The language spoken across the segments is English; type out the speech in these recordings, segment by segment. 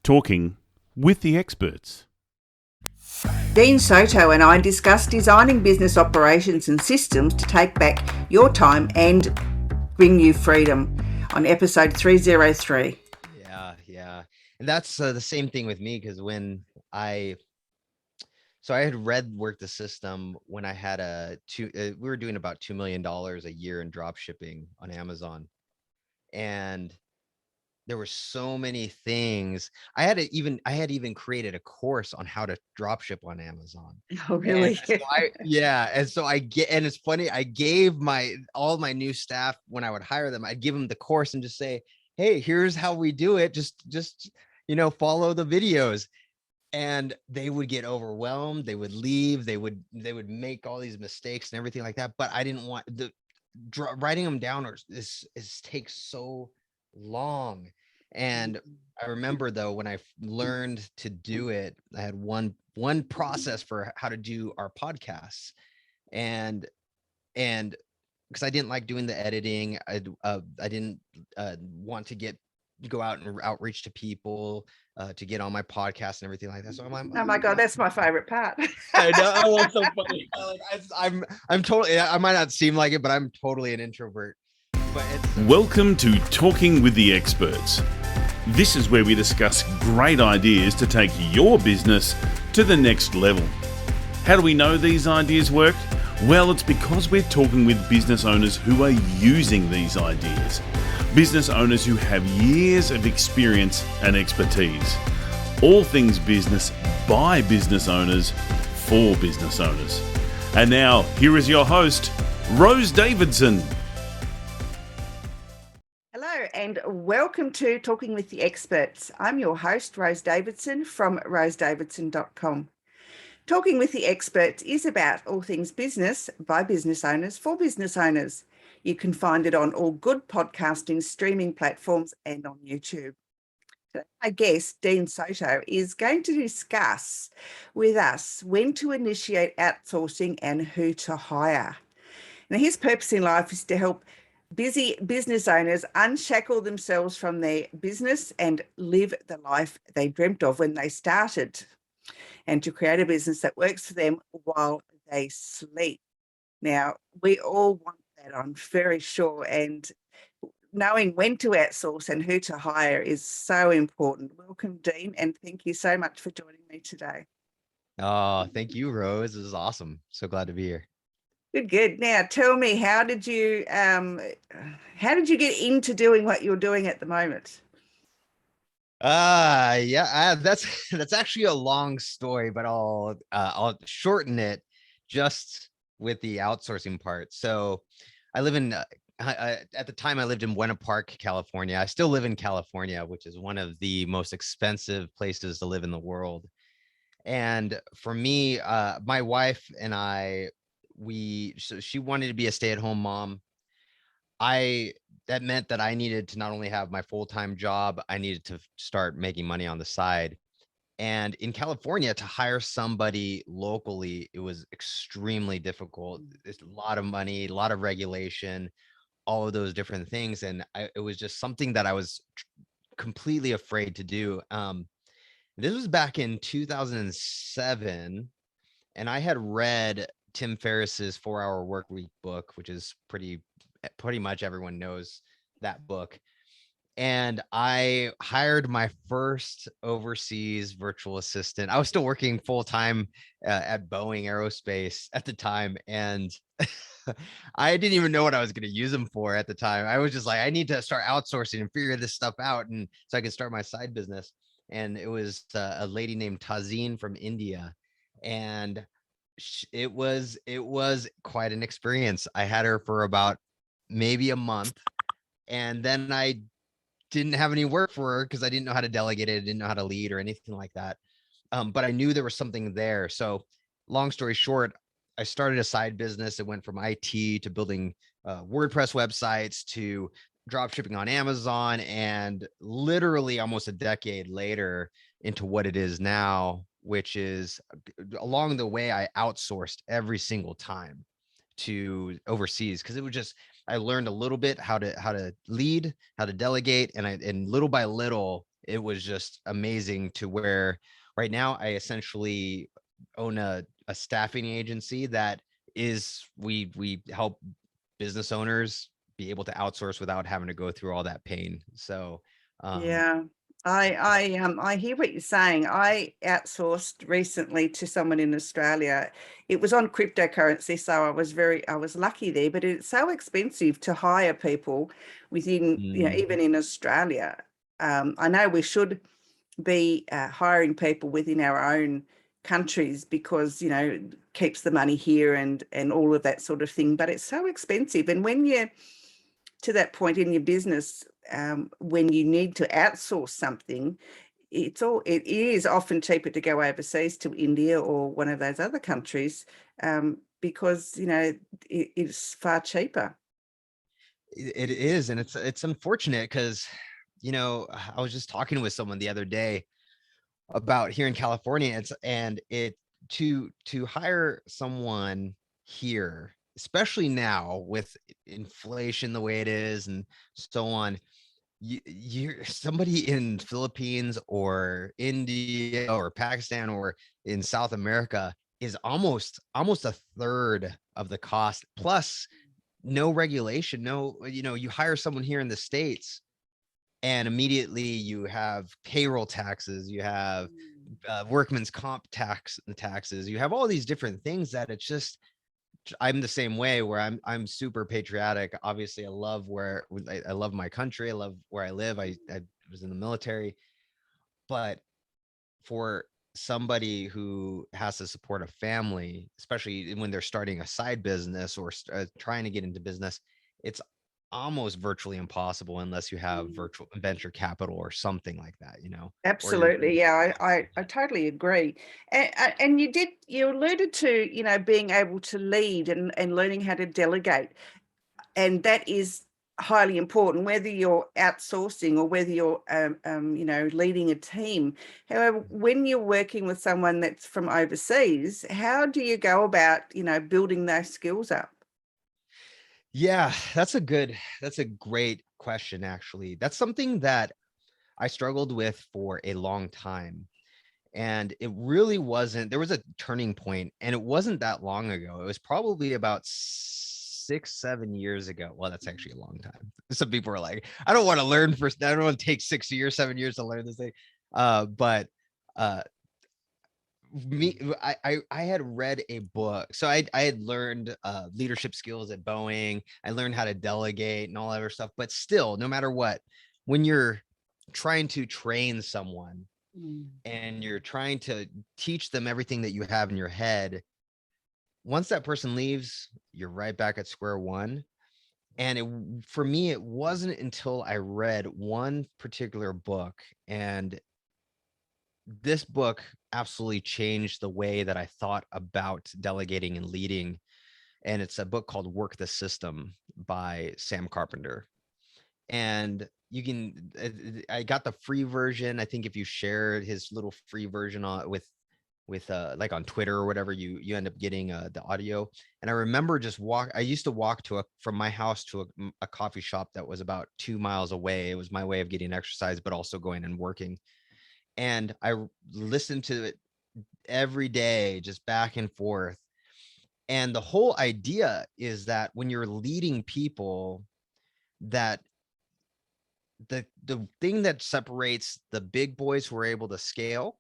Talking with the experts. Dean Soto and I discuss designing business operations and systems to take back your time and bring you freedom on episode 303. Yeah. And that's the same thing with me, because I had worked the system when I had we were doing about $2 million a year in drop shipping on Amazon. And there were so many things. I had even created a course on how to drop ship on Amazon. Oh, really? And it's funny, I gave all my new staff, when I would hire them, I'd give them the course and just say, hey, here's how we do it. Just follow the videos. And they would get overwhelmed. They would leave. They would make all these mistakes and everything like that. But I didn't want writing them down takes so long. And I remember, though, when I learned to do it, I had one process for how to do our podcasts, and because I didn't like doing the editing, I didn't want to go out and outreach to people to get on my podcast and everything like that. So oh my God, that's my favorite part. I know, that's so funny. I'm totally. I might not seem like it, but I'm totally an introvert. Welcome to Talking with the Experts. This is where we discuss great ideas to take your business to the next level. How do we know these ideas work? Well, it's because we're talking with business owners who are using these ideas. Business owners who have years of experience and expertise. All things business by business owners for business owners. And now, here is your host, Rose Davidson. Hello and welcome to Talking with the Experts. I'm your host, Rose Davidson from rosedavidson.com. Talking with the Experts is about all things business by business owners for business owners. You can find it on all good podcasting streaming platforms and on YouTube. Our guest, Dean Soto, is going to discuss with us when to initiate outsourcing and who to hire. Now, his purpose in life is to help busy business owners unshackle themselves from their business and live the life they dreamt of when they started, and to create a business that works for them while they sleep. Now, we all want that, I'm very sure, and knowing when to outsource and who to hire is so important. Welcome, Dean, and thank you so much for joining me today. Oh, thank you, Rose. This is awesome. So glad to be here. Good. Now, tell me, how did you get into doing what you're doing at the moment? That's actually a long story, but I'll shorten it just with the outsourcing part. So I live in at the time I lived in Buena Park, California. I still live in California, which is one of the most expensive places to live in the world. And for me, my wife and I, so she wanted to be a stay-at-home mom. That meant that I needed to not only have my full-time job, I needed to start making money on the side. And in California, to hire somebody locally, it was extremely difficult. It's a lot of money, a lot of regulation, all of those different things. And it was just something that I was completely afraid to do. This was back in 2007, and I had read Tim Ferriss's 4-Hour Workweek book, which is pretty much everyone knows that book. And I hired my first overseas virtual assistant. I was still working full time at Boeing Aerospace at the time. And I didn't even know what I was going to use them for at the time. I was just like, I need to start outsourcing and figure this stuff out, and so I could start my side business. And it was a lady named Tazeen from India. And it was quite an experience. I had her for about maybe a month, and then I didn't have any work for her because I didn't know how to delegate it. I didn't know how to lead or anything like that. But I knew there was something there. So long story short, I started a side business. It went from IT to building WordPress websites to drop shipping on Amazon, and literally almost a decade later into what it is now, which is along the way, I outsourced every single time to overseas, because it was just, I learned a little bit how to lead, how to delegate, and little by little it was just amazing to where right now I essentially own a staffing agency that we help business owners be able to outsource without having to go through all that pain. So Yeah. I hear what you're saying. I outsourced recently to someone in Australia. It was on cryptocurrency, so I was lucky there, but it's so expensive to hire people within, mm, even in Australia. I know we should be hiring people within our own countries because, keeps the money here and all of that sort of thing, but it's so expensive. And when you're to that point in your business, when you need to outsource something, it is often cheaper to go overseas to India or one of those other countries, because it's far cheaper. it is, and it's unfortunate because I was just talking with someone the other day about here in California. It to hire someone here, especially now with inflation the way it is and so on. You're somebody in Philippines or India or Pakistan or in South America is almost a third of the cost, plus no regulation. No, you hire someone here in the States and immediately you have payroll taxes, you have workman's comp taxes, you have all these different things that it's just, I'm the same way where I'm super patriotic. Obviously, I love my country. I love where I live. I was in the military, but for somebody who has to support a family, especially when they're starting a side business or trying to get into business, it's almost virtually impossible unless you have virtual venture capital or something like that, or you're Absolutely. Yeah, I totally agree. And you alluded to, being able to lead and learning how to delegate. And that is highly important, whether you're outsourcing or whether you're, leading a team. However, when you're working with someone that's from overseas, how do you go about, building those skills up? Yeah, that's a great question, actually. That's something that I struggled with for a long time. And it really wasn't, there was a turning point, and it wasn't that long ago. It was probably about 6, 7 years ago. Well, that's actually a long time. Some people are like, I don't want to take 6 years, 7 years to learn this thing. But I had read a book. So I had learned leadership skills at Boeing. I learned how to delegate and all that other stuff. But still, no matter what, when you're trying to train someone and you're trying to teach them everything that you have in your head, once that person leaves, you're right back at square one. And for me, it wasn't until I read one particular book, and this book absolutely changed the way that I thought about delegating and leading. And it's a book called Work the System by Sam Carpenter. And I got the free version. I think if you share his little free version with like on Twitter or whatever, you end up getting the audio. And I remember I used to walk from my house to a coffee shop that was about 2 miles away. It was my way of getting exercise, but also going and working. And I listened to it every day, just back and forth. And the whole idea is that when you're leading people, that the thing that separates the big boys who are able to scale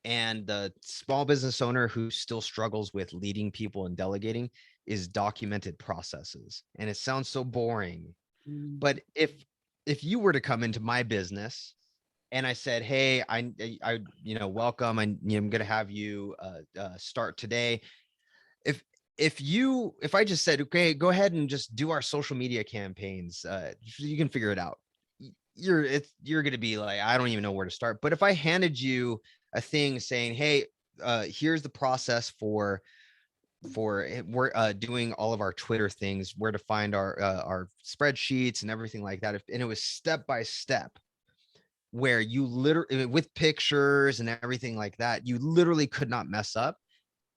and the small business owner who still struggles with leading people and delegating is documented processes. And it sounds so boring, but if you were to come into my business and I said, hey, I welcome, I'm going to have you start today. If I just said, okay, go ahead and just do our social media campaigns, you can figure it out. You're going to be like, I don't even know where to start. But if I handed you a thing saying, hey, here's the process for we're doing all of our Twitter things, where to find our spreadsheets and everything like that. And it was step by step, where you literally, with pictures and everything like that, you literally could not mess up.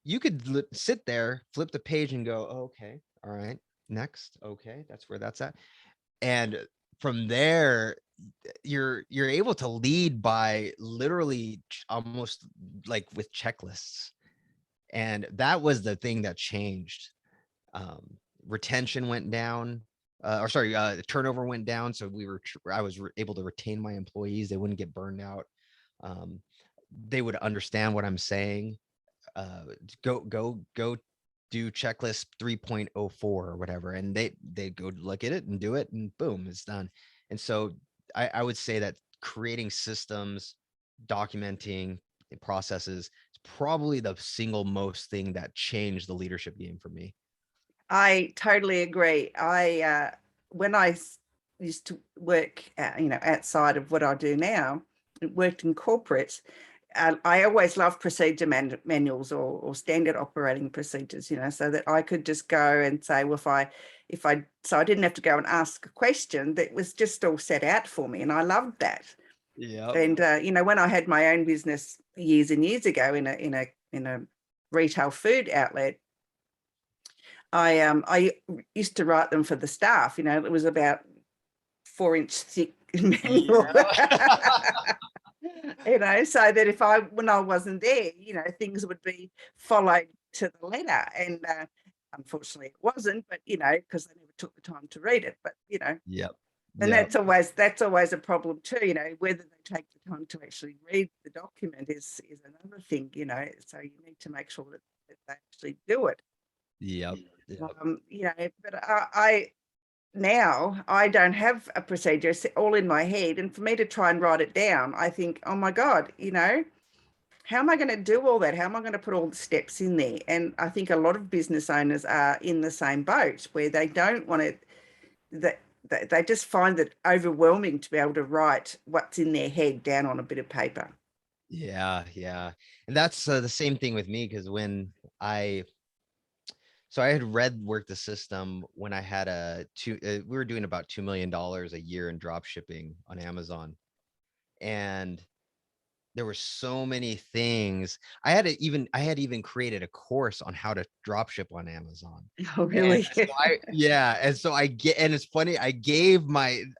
You could sit there, flip the page and go, oh, okay, all right, next. Okay, that's where that's at. And from there, you're able to lead by literally almost like with checklists. And that was the thing that changed. Retention went down, turnover went down. So I was able to retain my employees. They wouldn't get burned out. They would understand what I'm saying. Go do checklist 3.04 or whatever. And they go look at it and do it, and boom, it's done. And so I would say that creating systems, documenting processes is probably the single most thing that changed the leadership game for me. I totally agree. When I used to work, outside of what I do now, worked in corporate. I always loved procedure manuals or standard operating procedures, so that I could just go and say, well, so I didn't have to go and ask a question. That was just all set out for me, and I loved that. Yeah. And when I had my own business years and years ago in a retail food outlet, I used to write them for the staff. It was about 4-inch thick manual. So that when I wasn't there, things would be followed to the letter. And unfortunately it wasn't, but because they never took the time to read it. But Yep. and that's always a problem too, whether they take the time to actually read the document is another thing, so you need to make sure that they actually do it. Yep. But I don't have a procedure. It's all in my head, and for me to try and write it down, I think, oh my God, how am I going to do all that? How am I going to put all the steps in there? And I think a lot of business owners are in the same boat, where they don't want to, they just find it overwhelming to be able to write what's in their head down on a bit of paper. Yeah. And that's the same thing with me, because so I had worked the system when I had we were doing about $2 million a year in drop shipping on Amazon. And there were so many things. I had even created a course on how to drop ship on Amazon. Oh, really? And so and it's funny, I gave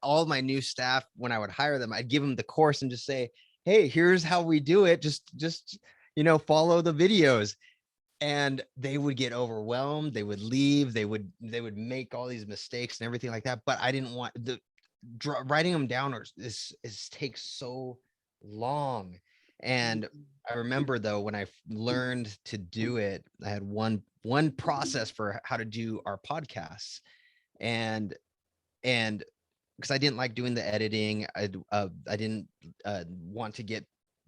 all my new staff, when I would hire them, I'd give them the course and just say, hey, here's how we do it. Just follow the videos. And they would get overwhelmed. They would leave. They would make all these mistakes and everything like that. But I didn't want writing them down takes so long. And I remember though, when I learned to do it, I had one process for how to do our podcasts, and because I didn't like doing the editing, I didn't want to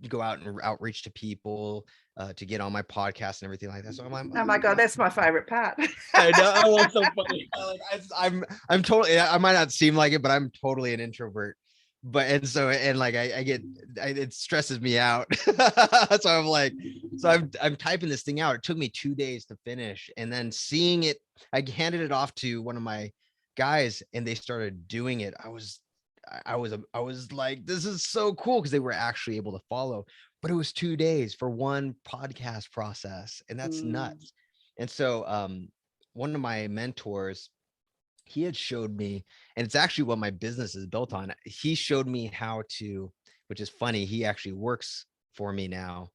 go out and outreach to people to get on my podcast and everything like that. So I'm like, oh my God, that's my favorite part. I know, it's so funny. I'm totally, I might not seem like it, but I'm totally an introvert. But it stresses me out. So I'm typing this thing out. It took me 2 days to finish, and then seeing it, I handed it off to one of my guys, and they started doing it. I was like, this is so cool, because they were actually able to follow. But it was 2 days for one podcast process, and that's nuts. And so one of my mentors, he had showed me, and it's actually what my business is built on. He showed me how to, which is funny, he actually works for me now.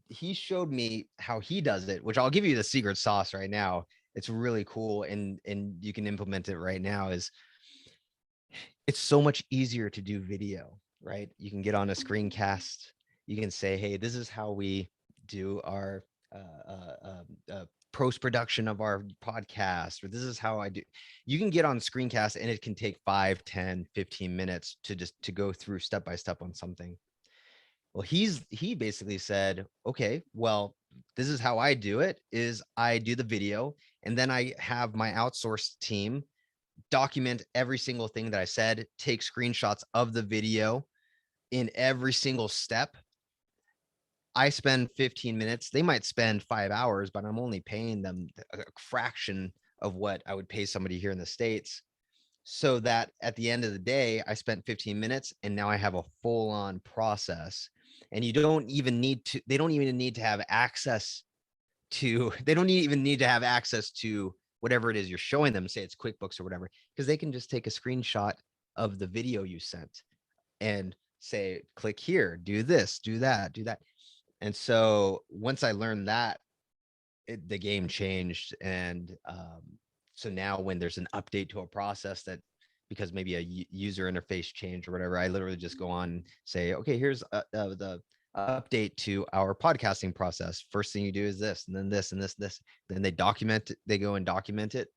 He showed me how he does it, which I'll give you the secret sauce right now. It's really cool, and you can implement it right now. It's so much easier to do video, right? You can get on a screencast. You can say, hey, this is how we do our post-production of our podcast, or this is how I do. You can get on screencast, and it can take 5, 10, 15 minutes to go through step by step on something. Well, he basically said, okay, well, this is how I do it, is I do the video, and then I have my outsourced team document every single thing that I said, take screenshots of the video in every single step. I spend 15 minutes. They might spend 5 hours, but I'm only paying them a fraction of what I would pay somebody here in the States. So that at the end of the day, I spent 15 minutes, and now I have a full-on process. And they don't even need to have access to whatever it is you're showing them, say it's QuickBooks or whatever, because they can just take a screenshot of the video you sent and say, click here, do this, do that, do that. And so once I learned that, the game changed. And so now when there's an update to a process that, because maybe a user interface change or whatever, I literally just go on, say, okay, here's the update to our podcasting process. First thing you do is this, and then this, and this. Then they document it, they go and document it.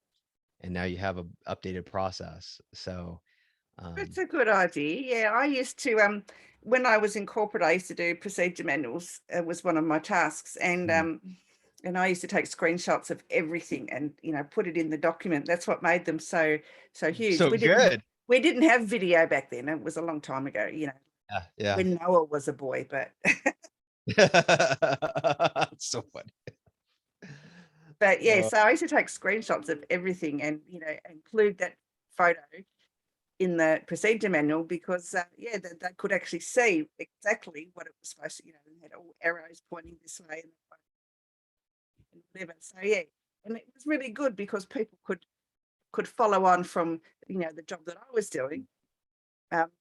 And now you have a updated process. So That's a good idea. Yeah, I used to when I was in corporate, I used to do procedure manuals. It was one of my tasks, and I used to take screenshots of everything and put it in the document. That's what made them so huge. so good. We didn't have video back then. It was a long time ago, Yeah. when Noah was a boy, but So funny. but yeah, so I used to take screenshots of everything and include that photo in the procedure manual because they could actually see exactly what it was supposed to, and had all arrows pointing this way and whatever. So yeah, and it was really good because people could follow on from the job that I was doing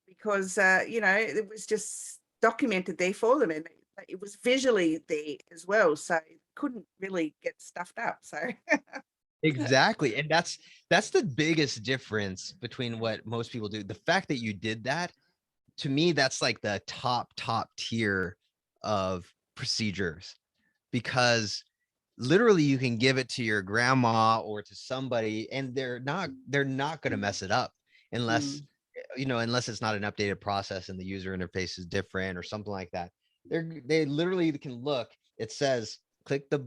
because it was just documented there for them, and it was visually there as well, so it couldn't really get stuffed up. So Exactly. And that's the biggest difference between what most people do. The fact that you did that, to me, that's like the top tier of procedures, because literally you can give it to your grandma or to somebody and they're not going to mess it up unless unless it's not an updated process and the user interface is different or something like that. They literally can look, it says click the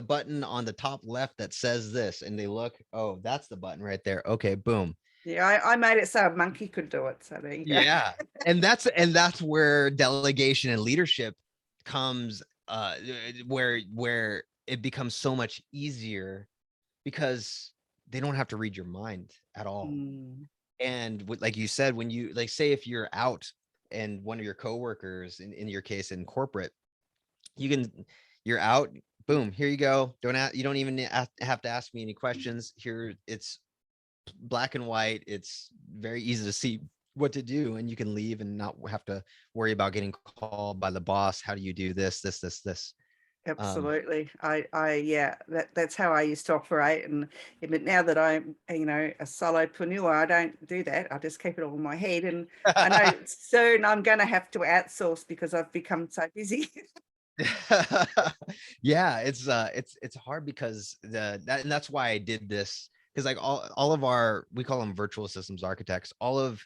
button on the top left that says this, and they look, oh, that's the button right there. Okay, boom. Yeah, I made it so a monkey could do it. So there you go. Yeah. And that's where delegation and leadership comes, where it becomes so much easier because they don't have to read your mind at all. And like you said, when you say if you're out and one of your coworkers, in your case in corporate, you're out, boom, here you go. You don't even have to ask me any questions. Here it's black and white. It's very easy to see what to do, and you can leave and not have to worry about getting called by the boss. How do you do this? Absolutely. That's how I used to operate. But now that I'm, a solopreneur, I don't do that. I just keep it all in my head. And I know soon I'm going to have to outsource because I've become so busy. Yeah, it's hard because and that's why I did this, because like all of our, we call them virtual systems architects, all of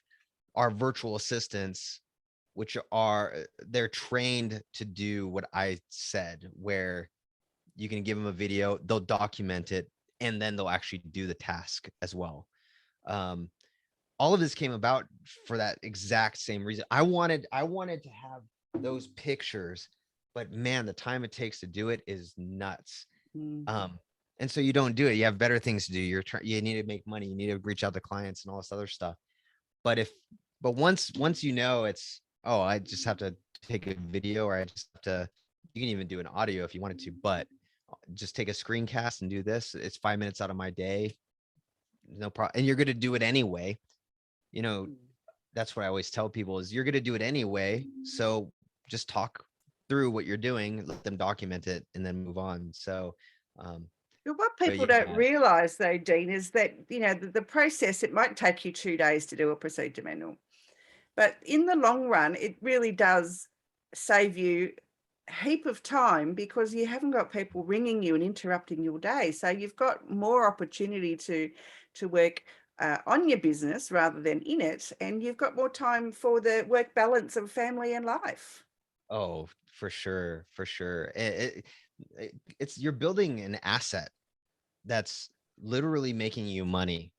our virtual assistants, which they're trained to do what I said, where you can give them a video, they'll document it, and then they'll actually do the task as well. All of this came about for that exact same reason. I wanted to have those pictures, but man, the time it takes to do it is nuts. And so you don't do it. You have better things to do. You need to make money. You need to reach out to clients and all this other stuff. But once it's, oh, I just have to take a video, or I just have to, you can even do an audio if you wanted to, but just take a screencast and do this. It's 5 minutes out of my day. No problem. And you're going to do it anyway. That's what I always tell people is you're going to do it anyway. So just talk through what you're doing, let them document it, and then move on. So, what people don't realize though, Dean, is that, the process, it might take you 2 days to do a procedure manual, but in the long run, it really does save you a heap of time because you haven't got people ringing you and interrupting your day. So you've got more opportunity to work on your business rather than in it. And you've got more time for the work balance of family and life. Oh, for sure. It's you're building an asset that's literally making you money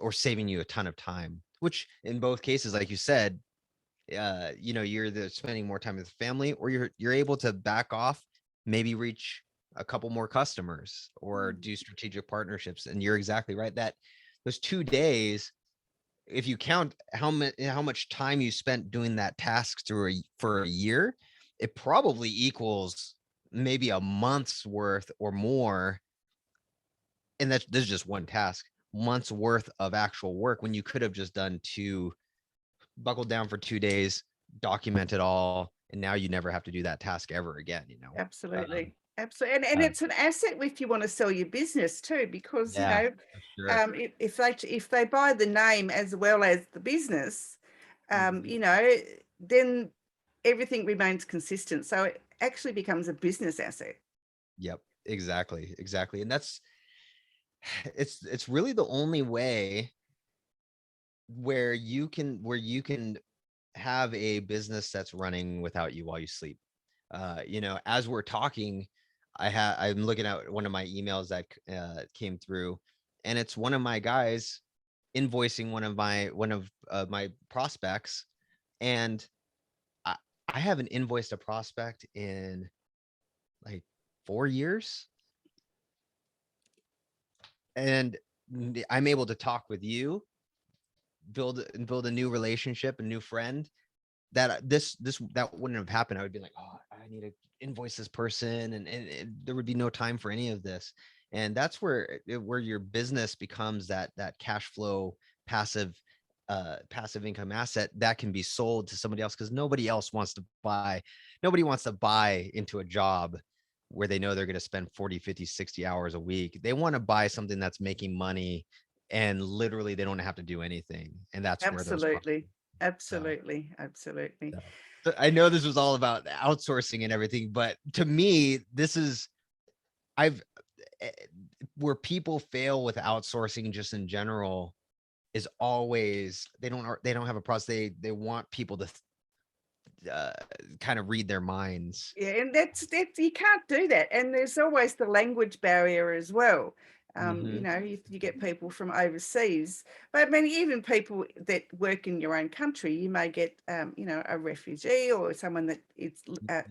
or saving you a ton of time, which in both cases, like you said, you're spending more time with family, or you're able to back off, maybe reach a couple more customers or do strategic partnerships. And you're exactly right that those 2 days, if you count how much time you spent doing that task for a year, it probably equals maybe a month's worth or more. And this is just one task, months worth of actual work when you could have just done buckled down for 2 days, document it all, and now you never have to do that task ever again, Absolutely. Absolutely. And uh, it's an asset if you want to sell your business too, because, yeah, for sure. if they buy the name as well as the business, Mhm. then everything remains consistent. So it actually becomes a business asset. Yep, exactly. And that's it's really the only way where you can have a business that's running without you while you sleep. As we're talking, I'm looking at one of my emails that came through, and it's one of my guys invoicing one of my prospects, and I, I haven't invoiced a prospect in like 4 years, and I'm able to talk with you, build a new relationship, a new friend, that that wouldn't have happened. I would be like, oh, I need to invoice this person, and there would be no time for any of this. And that's where your business becomes that cash flow passive income asset that can be sold to somebody else, because nobody wants to buy into a job where they know they're going to spend 40, 50, 60 hours a week. They want to buy something that's making money, and literally they don't have to do anything. And that's where those Absolutely. so Absolutely. Absolutely. so I know this was all about outsourcing and everything, but to me, this is I've eh, where people fail with outsourcing just in general is always they don't have a process. They want people to uh, kind of read their minds. Yeah, and that's you can't do that. And there's always the language barrier as well. Hmm. If you get people from overseas, but I mean, even people that work in your own country, you may get, a refugee or someone that it's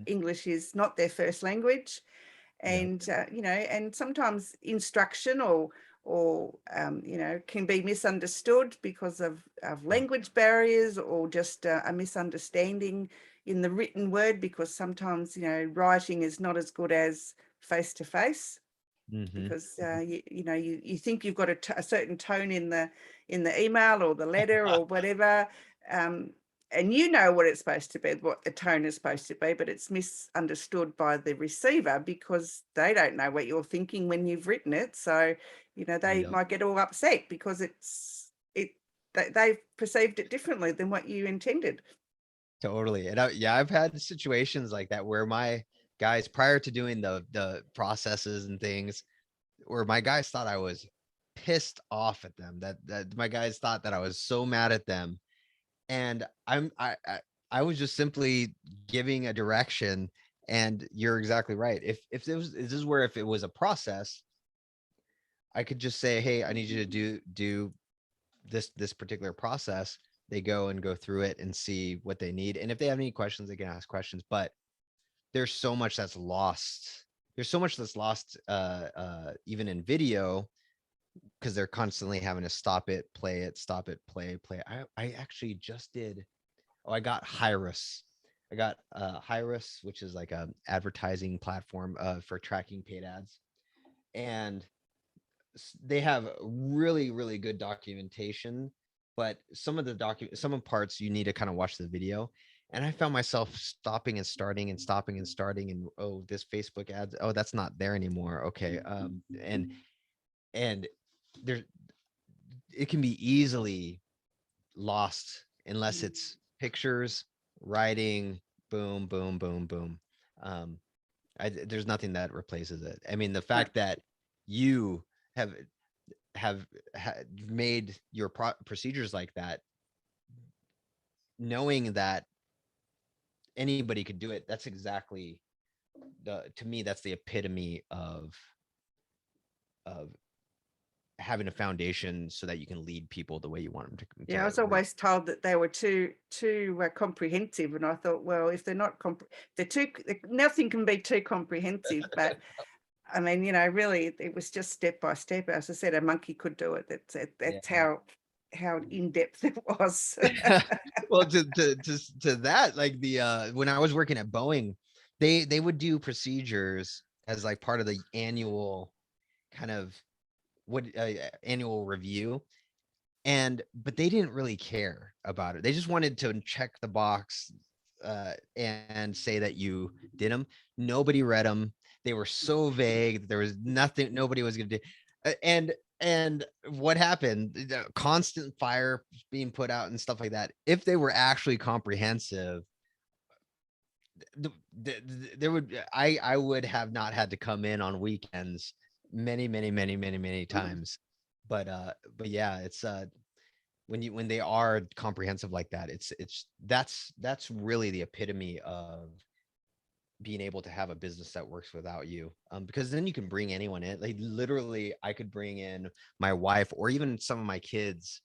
English is not their first language, Yep. and and sometimes instruction or can be misunderstood because of Yep. language barriers, or just a misunderstanding in the written word, because sometimes writing is not as good as face to face, Hmm. because you think you've got a certain tone in the email or the letter or whatever, um, and you know what it's supposed to be, what the tone is supposed to be, but it's misunderstood by the receiver because they don't know what you're thinking when you've written it. So they Yep. might get all upset because they've perceived it differently than what you intended. Totally. And I've had situations like that where my guys, prior to doing the processes and things, where my guys thought I was pissed off at them, that my guys thought that I was so mad at them. And I was just simply giving a direction. And you're exactly right. If this is where, if it was a process, I could just say, hey, I need you to do this particular process. They go through it and see what they need. And if they have any questions, they can ask questions. But there's so much that's lost. There's so much that's lost even in video, because they're constantly having to stop it, stop it, play. I actually just did. Oh, I got Hyrus. I got Hyrus, which is like a advertising platform for tracking paid ads, and they have really, really good documentation. But some of parts you need to kind of watch the video. And I found myself stopping and starting and stopping and starting, and oh, this Facebook ads, oh, that's not there anymore. Okay, and there it can be easily lost unless it's pictures, writing, boom, boom, boom, boom. Um, there's nothing that replaces it. I mean, the Yeah. fact that you have made your procedures like that, knowing that anybody could do it, that's exactly to me, that's the epitome of having a foundation so that you can lead people the way you want them Yeah, I to was lead. always told that they were too comprehensive, and I thought, well, if they're not they're too, nothing can be too comprehensive. But I mean, really, it was just step by step. As I said, a monkey could do it. Yeah. That's how in depth it was. Well, to that, like when I was working at Boeing, they would do procedures as like part of the annual kind of annual review. But they didn't really care about it. They just wanted to check the box and say that you did them. Nobody read them. They were so vague that there was nothing, nobody was going to do. And what happened? The constant fire being put out and stuff like that. If they were actually comprehensive, there would I would have not had to come in on weekends many times. But yeah, it's when they are comprehensive like that, that's really the epitome of being able to have a business that works without you, because then you can bring anyone in. Like literally I could bring in my wife or even some of my kids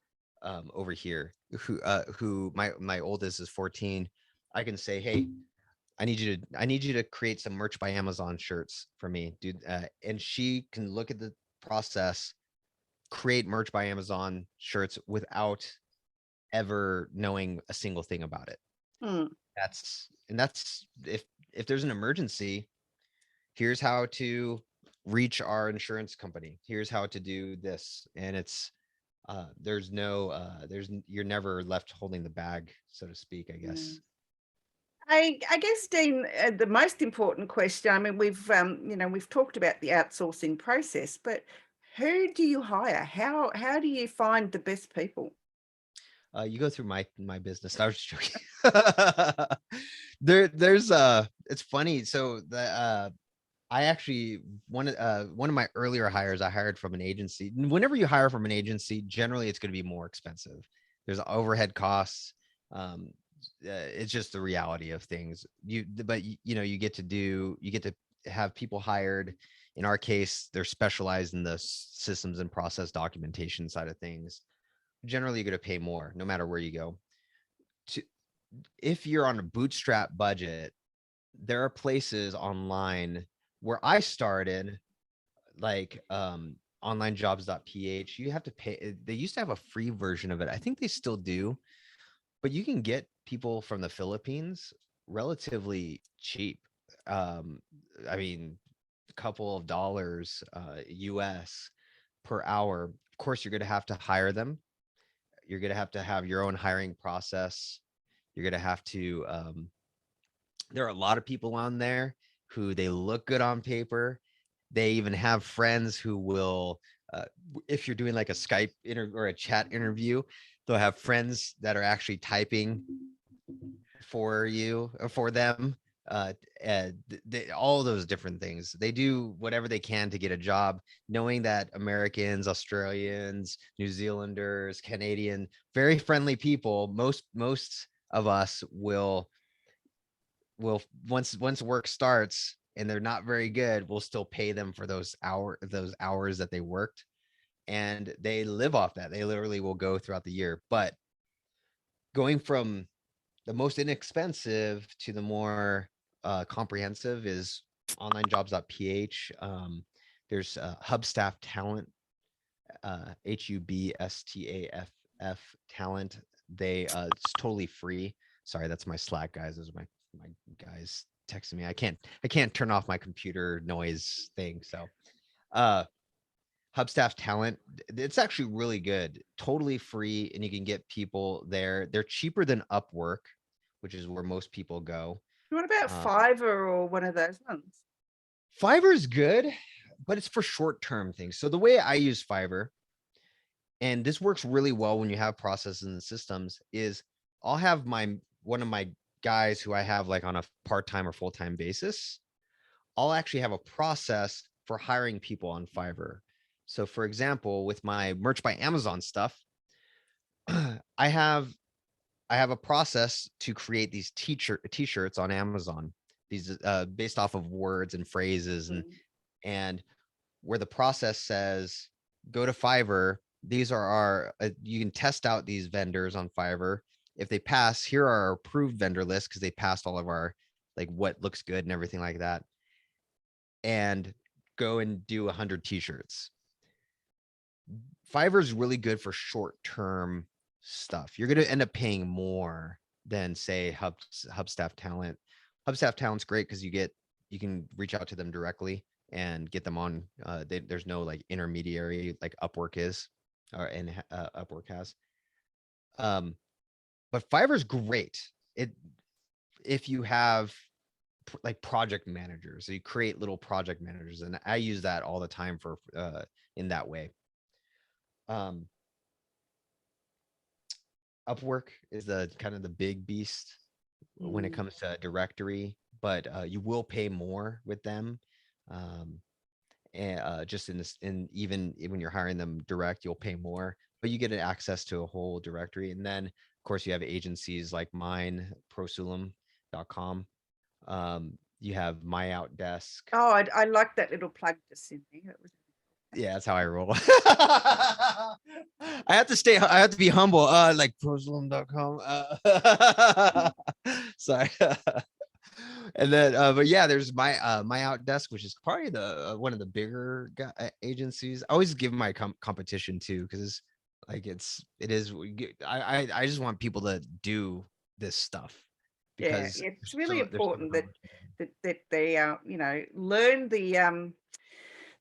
over here who my oldest is 14. I can say, hey, I need you to create some merch by Amazon shirts for me, dude. And she can look at the process, create merch by Amazon shirts without ever knowing a single thing about it. Hmm. That's if there's an emergency, here's how to reach our insurance company. Here's how to do this. And it's you're never left holding the bag, so to speak, I guess. I guess, Dean, the most important question, I mean, we've talked about the outsourcing process, but who do you hire? How do you find the best people? You go through my business. I was just joking. It's funny. So I actually one of my earlier hires I hired from an agency. Whenever you hire from an agency, generally it's going to be more expensive. There's overhead costs. It's just the reality of things. You get to have people hired. In our case, they're specialized in the systems and process documentation side of things. Generally, you're going to pay more no matter where you go. If you're on a bootstrap budget, there are places online where I started, like onlinejobs.ph. You have to pay. They used to have a free version of it. I think they still do, but you can get people from the Philippines relatively cheap. I mean, a couple of dollars US per hour. Of course, you're going to have to hire them. You're going to have your own hiring process. You're going to have to, there are a lot of people on there who they look good on paper. They even have friends who will, if you're doing like a Skype or a chat interview, they'll have friends that are actually typing for you or for them. All those different things. They do whatever they can to get a job, knowing that Americans, Australians, New Zealanders, Canadian, very friendly people. Most of us will once work starts and they're not very good, we'll still pay them for those hours that they worked, and they live off that. They literally will go throughout the year. But going from the most inexpensive to the more comprehensive is onlinejobs.ph. There's Hubstaff Talent, HUBSTAFF Talent. It's totally free. Sorry, that's my Slack guys. Those are my guys texting me. I can't turn off my computer noise thing. So Hubstaff Talent, it's actually really good, totally free, and you can get people there. They're cheaper than Upwork, which is where most people go. What about Fiverr or one of those ones? Fiverr is good, but it's for short-term things. So the way I use Fiverr, and this works really well when you have processes and systems, is I'll have one of my guys who I have like on a part-time or full-time basis. I'll actually have a process for hiring people on Fiverr. So for example, with my merch by Amazon stuff, I have a process to create these t-shirts on Amazon, these based off of words and phrases, and where the process says, go to Fiverr. These are our, you can test out these vendors on Fiverr. If they pass, here are our approved vendor lists, because they passed all of our, like what looks good and everything like that. And go and do 100 t-shirts. Fiverr is really good for short-term stuff. You're going to end up paying more than, say, Hubstaff Talent. Hubstaff Talent's great because you can reach out to them directly and get them on. There's no like intermediary like Upwork is, and Upwork has. But Fiverr's great. If you have like project managers, so you create little project managers, and I use that all the time for in that way. Upwork is the kind of the big beast when it comes to directory, but you will pay more with them. And just in this, and even when you're hiring them direct, you'll pay more, but you get access to a whole directory. And then of course you have agencies like mine, Sulum.com. You have my Outdesk. Oh, I like that little plug just in there. Yeah, that's how I roll. I have to be humble. Like prosulum.com. Sorry. And then but yeah, there's my Outdesk, which is probably the one of the bigger agencies. I always give my competition too, because like it is I just want people to do this stuff, Yeah, because it's really there's so important much that they learn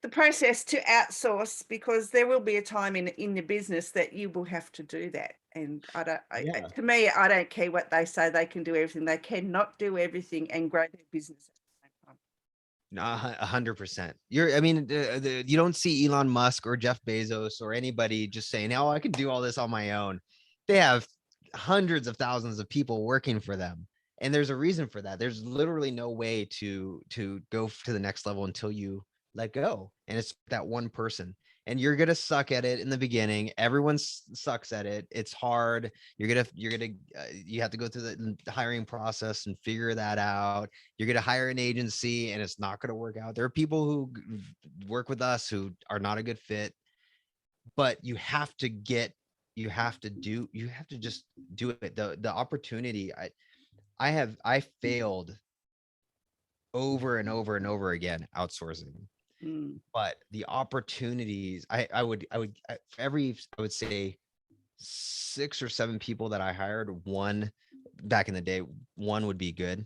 the process to outsource, because there will be a time in the business that you will have to do that. And Yeah. to me, I don't care what they say, they can do everything. They cannot do everything and grow their business at the same time. No, 100%. You don't see Elon Musk or Jeff Bezos or anybody just saying, "Oh, I can do all this on my own." They have hundreds of thousands of people working for them, and there's a reason for that. There's literally no way to go to the next level until you let go, and it's that one person. And you're gonna suck at it in the beginning. Everyone sucks at it. It's hard. You have to go through the hiring process and figure that out. You're going to hire an agency and it's not going to work out. There are people who work with us who are not a good fit, but you have to just do it. The opportunity, I failed over and over and over again outsourcing, but the opportunities, I would I would say 6 or 7 people that I hired, one back in the day, one would be good.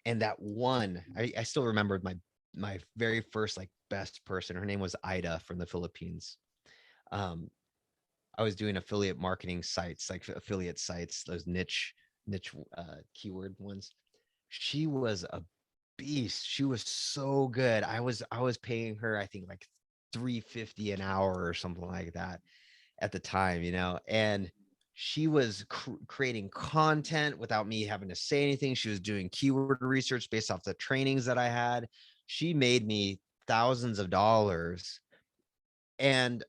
And that one, I still remember my very first like best person. Her name was Ida from the Philippines. I was doing affiliate marketing sites, like affiliate sites, those niche keyword ones. She was a beast. She was so good. I was paying her, I think, like $350 an hour or something like that at the time, and she was creating content without me having to say anything. She was doing keyword research based off the trainings that I had. She made me thousands of dollars. And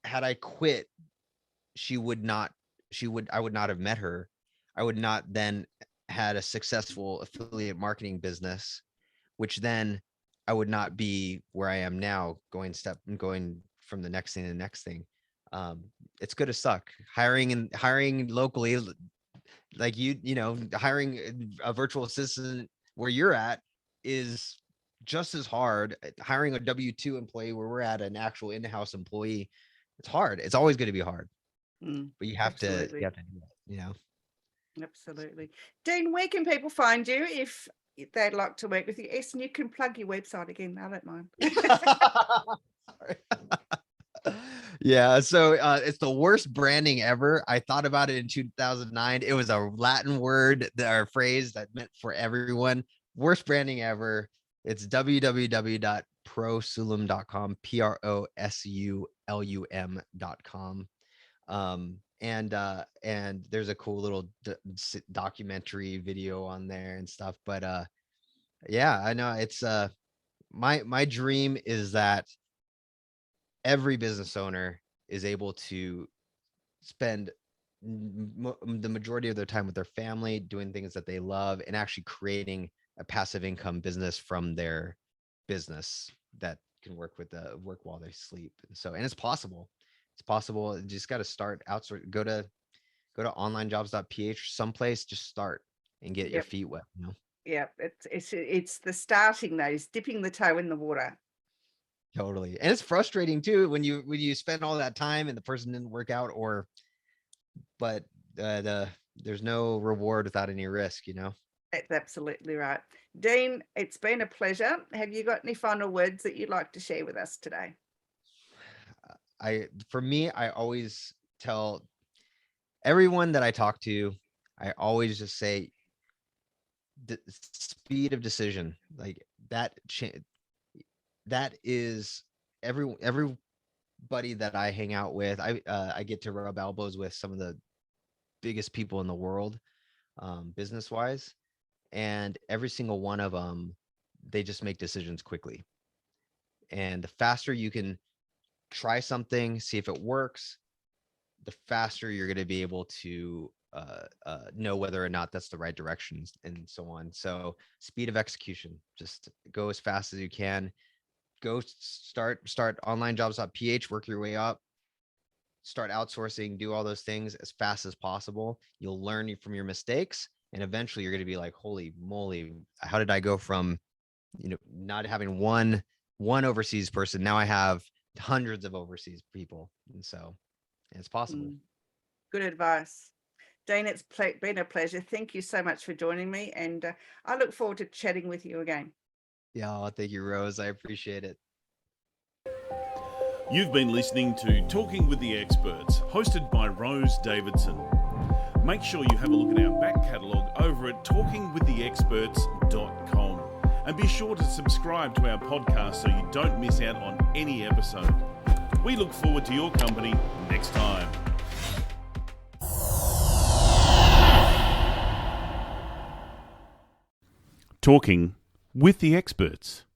had I quit, I would not have met her. I would not then had a successful affiliate marketing business, which then I would not be where I am now, going from the next thing to the next thing. It's going to suck hiring locally, like hiring a virtual assistant where you're at is just as hard. Hiring a W-2 employee where we're at, an actual in-house employee, it's hard. It's always going to be hard, but you have to do it, Absolutely. Dean, where can people find you if they'd like to work with you? Yes, and you can plug your website again. I don't mind. Yeah, so it's the worst branding ever. I thought about it in 2009. It was a Latin word or phrase that meant for everyone. Worst branding ever. It's www.prosulum.com, prosulum.com. And there's a cool little documentary video on there and stuff. But yeah, I know it's my dream is that every business owner is able to spend the majority of their time with their family, doing things that they love, and actually creating a passive income business from their business that can work while they sleep. And it's possible. It's possible. You just got to start outsource. Go to onlinejobs.ph, someplace, just start and get your feet wet. Yeah, it's the starting though, is dipping the toe in the water. Totally. And it's frustrating too when you spend all that time and the person didn't work out, but there's no reward without any risk. That's absolutely right. Dean, it's been a pleasure. Have you got any final words that you'd like to share with us today? For me, I always tell everyone that I talk to, I always just say the speed of decision, like that is everybody that I hang out with. I get to rub elbows with some of the biggest people in the world, business wise, and every single one of them, they just make decisions quickly. And the faster you can try something, see if it works, the faster you're going to be able to know whether or not that's the right direction and so on. So speed of execution, just go as fast as you can. Go start onlinejobs.ph, work your way up, start outsourcing, do all those things as fast as possible. You'll learn from your mistakes, and eventually you're going to be like, holy moly, how did I go from, not having one overseas person, now I have hundreds of overseas people. And so it's possible. Good advice. Dean, it's been a pleasure. Thank you so much for joining me, and I look forward to chatting with you again. Yeah, thank you, Rose. I appreciate it. You've been listening to Talking with the Experts, hosted by Rose Davidson. Make sure you have a look at our back catalogue over at talkingwiththeexperts.com, and be sure to subscribe to our podcast so you don't miss out on any episode. We look forward to your company next time. Talking with the Experts.